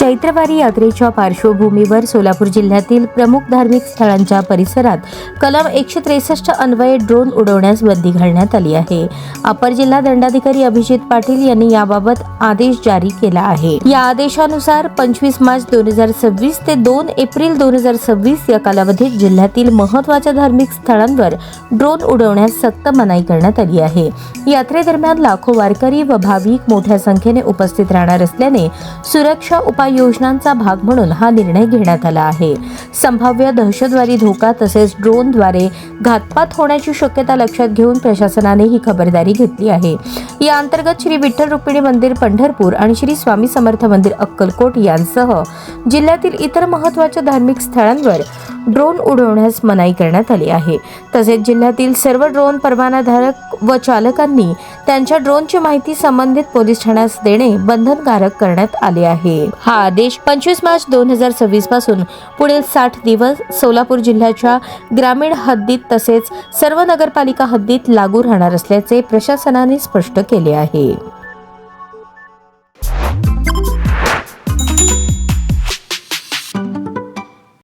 चैत्रवारी यात्रेच्या पार्श्वभूमीवर सोलापूर जिल्ह्यातील प्रमुख धार्मिक स्थळांच्या परिसरात कलम 163 अन्वये ड्रोन उडवण्यास बंदी घालण्यात आली आहे. अपर जिल्हा दंडाधिकारी अभिजित पाटील यांनी याबाबत आदेश जारी केला आहे. या आदेशानुसार 25 मार्च 2026 ते 2 एप्रिल 2026 या कालावधीत जिल्ह्यातील महत्त्वाच्या धार्मिक स्थळांवर ड्रोन उडवण्यास सक्त मनाई करण्यात आली आहे. यात्रेदरम्यान लाखो वारकरी व भाविक मोठ्या संख्येने उपस्थित राहणार असल्याने सुरक्षा उपाययोजनांचा भाग म्हणून हा निर्णय घेण्यात आला आहे. संभाव्य दहशतवादी धोका तसेच ड्रोनद्वारे घातपात होण्याची शक्यता लक्षात घेऊन प्रशासनाने ही खबरदारी घेतली आहे. या अंतर्गत श्री विठ्ठल रुक्मिणी मंदिर पंढरपूर आणि श्री स्वामी समर्थ मंदिर अक्कलकोट यांसह जिल्ह्यातील इतर महत्त्वाच्या धार्मिक स्थळांवर ड्रोन उडवण्यास मनाई करण्यात आली आहे. तसेच जिल्ह्यातील सर्व ड्रोन परवानाधारक व चालकांनी त्यांच्या ड्रोनची माहिती संबंधित पोलीस ठाण्यास देणे बंधनकारक करण्यात आले आहे. हा आदेश 25 मार्च 2026 पासून पुढील 60 दिवस सोलापूर जिल्ह्याच्या ग्रामीण हद्दीत तसेच सर्व नगरपालिका हद्दीत लागू राहणार असल्याचे प्रशासनाने स्पष्ट केले आहे.